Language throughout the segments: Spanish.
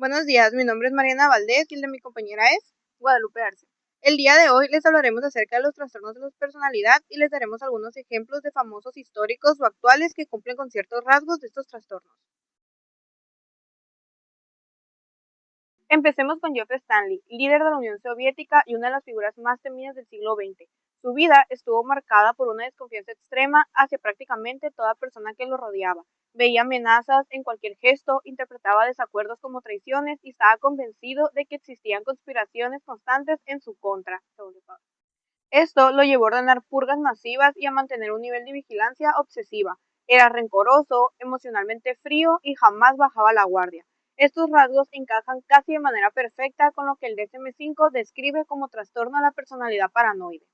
Buenos días, mi nombre es Mariana Valdés y el de mi compañera es Guadalupe Arce. El día de hoy les hablaremos acerca de los trastornos de la personalidad y les daremos algunos ejemplos de famosos históricos o actuales que cumplen con ciertos rasgos de estos trastornos. Empecemos con Joseph Stalin, líder de la Unión Soviética y una de las figuras más temidas del siglo XX. Su vida estuvo marcada por una desconfianza extrema hacia prácticamente toda persona que lo rodeaba. Veía amenazas en cualquier gesto, interpretaba desacuerdos como traiciones y estaba convencido de que existían conspiraciones constantes en su contra. Esto lo llevó a ordenar purgas masivas y a mantener un nivel de vigilancia obsesiva. Era rencoroso, emocionalmente frío y jamás bajaba la guardia. Estos rasgos encajan casi de manera perfecta con lo que el DSM-5 describe como trastorno a la personalidad paranoide.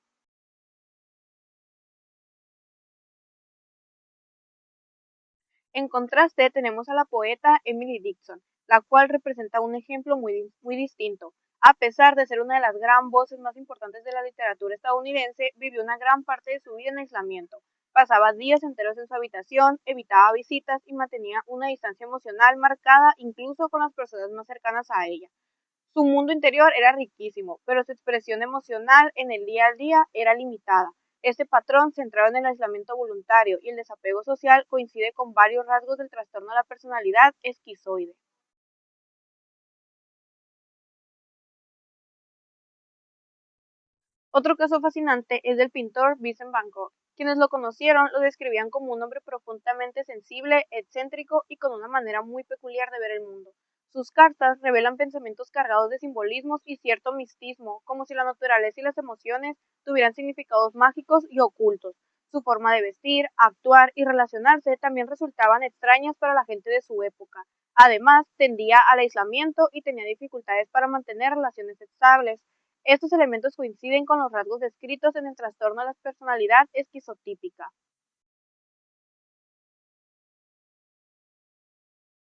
En contraste, tenemos a la poeta Emily Dickinson, la cual representa un ejemplo muy distinto. A pesar de ser una de las gran voces más importantes de la literatura estadounidense, vivió una gran parte de su vida en aislamiento. Pasaba días enteros en su habitación, evitaba visitas y mantenía una distancia emocional marcada incluso con las personas más cercanas a ella. Su mundo interior era riquísimo, pero su expresión emocional en el día a día era limitada. Este patrón, centrado en el aislamiento voluntario y el desapego social, coincide con varios rasgos del trastorno de la personalidad esquizoide. Otro caso fascinante es del pintor Vincent Van Gogh. Quienes lo conocieron lo describían como un hombre profundamente sensible, excéntrico y con una manera muy peculiar de ver el mundo. Sus cartas revelan pensamientos cargados de simbolismos y cierto misticismo, como si la naturaleza y las emociones tuvieran significados mágicos y ocultos. Su forma de vestir, actuar y relacionarse también resultaban extrañas para la gente de su época. Además, tendía al aislamiento y tenía dificultades para mantener relaciones estables. Estos elementos coinciden con los rasgos descritos en el trastorno de la personalidad esquizotípica.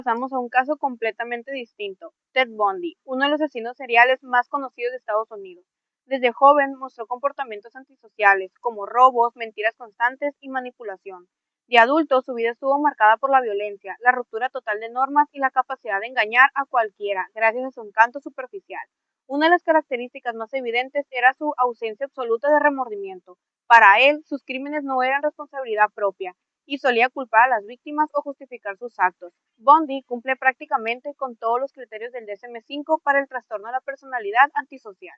Pasamos a un caso completamente distinto, Ted Bundy, uno de los asesinos seriales más conocidos de Estados Unidos. Desde joven mostró comportamientos antisociales, como robos, mentiras constantes y manipulación. De adulto, su vida estuvo marcada por la violencia, la ruptura total de normas y la capacidad de engañar a cualquiera, gracias a su encanto superficial. Una de las características más evidentes era su ausencia absoluta de remordimiento. Para él, sus crímenes no eran responsabilidad propia, y solía culpar a las víctimas o justificar sus actos. Bundy cumple prácticamente con todos los criterios del DSM-5 para el trastorno de la personalidad antisocial.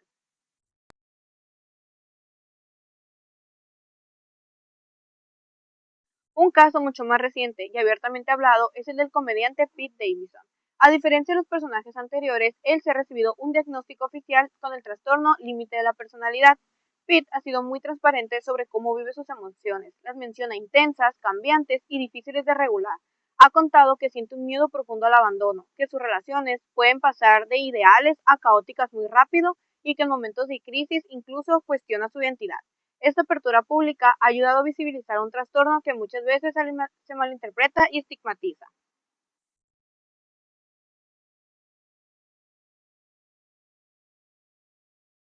Un caso mucho más reciente y abiertamente hablado es el del comediante Pete Davidson. A diferencia de los personajes anteriores, él se ha recibido un diagnóstico oficial con el trastorno límite de la personalidad. Pete ha sido muy transparente sobre cómo vive sus emociones, las menciona intensas, cambiantes y difíciles de regular. Ha contado que siente un miedo profundo al abandono, que sus relaciones pueden pasar de ideales a caóticas muy rápido y que en momentos de crisis incluso cuestiona su identidad. Esta apertura pública ha ayudado a visibilizar un trastorno que muchas veces se malinterpreta y estigmatiza.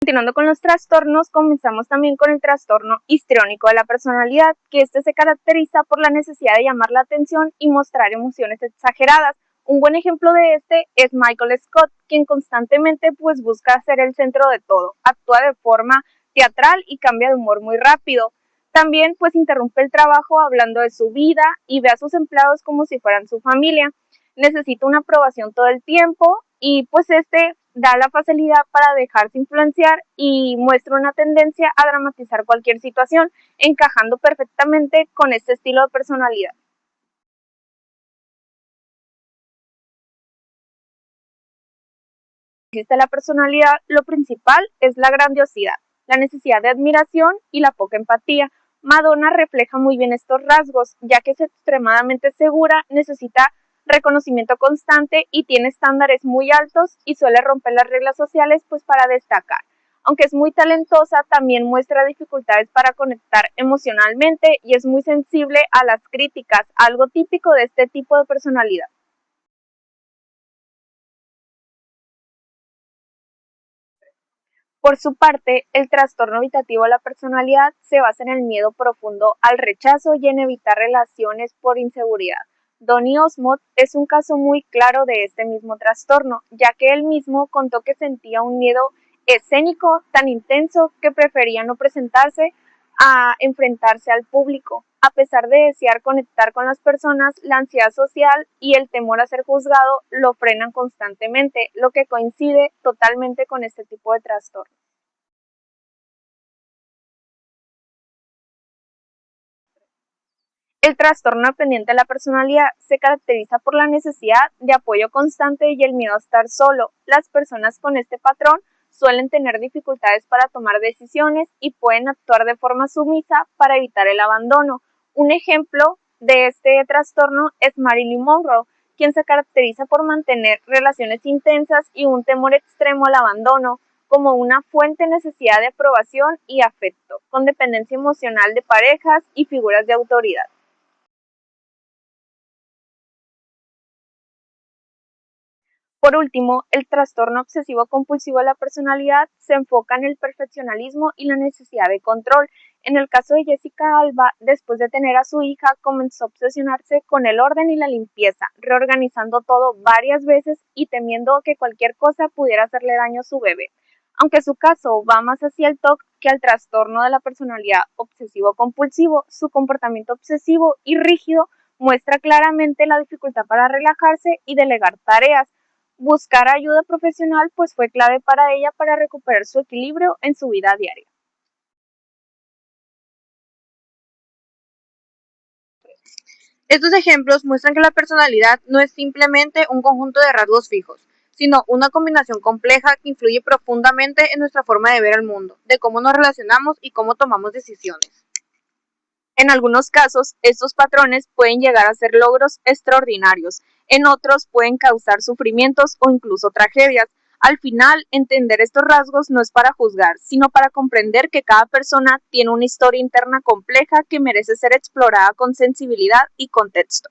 Continuando con los trastornos, comenzamos también con el trastorno histriónico de la personalidad, que este se caracteriza por la necesidad de llamar la atención y mostrar emociones exageradas. Un buen ejemplo de este es Michael Scott, quien constantemente busca ser el centro de todo, actúa de forma teatral y cambia de humor muy rápido. También interrumpe el trabajo hablando de su vida y ve a sus empleados como si fueran su familia. Necesita una aprobación todo el tiempo y este da la facilidad para dejarse influenciar y muestra una tendencia a dramatizar cualquier situación, encajando perfectamente con este estilo de personalidad. Existe la personalidad, lo principal es la grandiosidad, la necesidad de admiración y la poca empatía. Madonna refleja muy bien estos rasgos, ya que es extremadamente segura, necesita reconocimiento constante y tiene estándares muy altos y suele romper las reglas sociales para destacar. Aunque es muy talentosa, también muestra dificultades para conectar emocionalmente y es muy sensible a las críticas, algo típico de este tipo de personalidad. Por su parte, el trastorno evitativo de la personalidad se basa en el miedo profundo al rechazo y en evitar relaciones por inseguridad. Donny Osmond es un caso muy claro de este mismo trastorno, ya que él mismo contó que sentía un miedo escénico tan intenso que prefería no presentarse a enfrentarse al público. A pesar de desear conectar con las personas, la ansiedad social y el temor a ser juzgado lo frenan constantemente, lo que coincide totalmente con este tipo de trastorno. El trastorno dependiente de la personalidad se caracteriza por la necesidad de apoyo constante y el miedo a estar solo. Las personas con este patrón suelen tener dificultades para tomar decisiones y pueden actuar de forma sumisa para evitar el abandono. Un ejemplo de este trastorno es Marilyn Monroe, quien se caracteriza por mantener relaciones intensas y un temor extremo al abandono como una fuente de necesidad de aprobación y afecto, con dependencia emocional de parejas y figuras de autoridad. Por último, el trastorno obsesivo-compulsivo de la personalidad se enfoca en el perfeccionalismo y la necesidad de control. En el caso de Jessica Alba, después de tener a su hija, comenzó a obsesionarse con el orden y la limpieza, reorganizando todo varias veces y temiendo que cualquier cosa pudiera hacerle daño a su bebé. Aunque su caso va más hacia el TOC que al trastorno de la personalidad obsesivo-compulsivo, su comportamiento obsesivo y rígido muestra claramente la dificultad para relajarse y delegar tareas. Buscar ayuda profesional pues fue clave para ella para recuperar su equilibrio en su vida diaria. Estos ejemplos muestran que la personalidad no es simplemente un conjunto de rasgos fijos, sino una combinación compleja que influye profundamente en nuestra forma de ver el mundo, de cómo nos relacionamos y cómo tomamos decisiones. En algunos casos, estos patrones pueden llegar a ser logros extraordinarios, en otros pueden causar sufrimientos o incluso tragedias. Al final, entender estos rasgos no es para juzgar, sino para comprender que cada persona tiene una historia interna compleja que merece ser explorada con sensibilidad y contexto.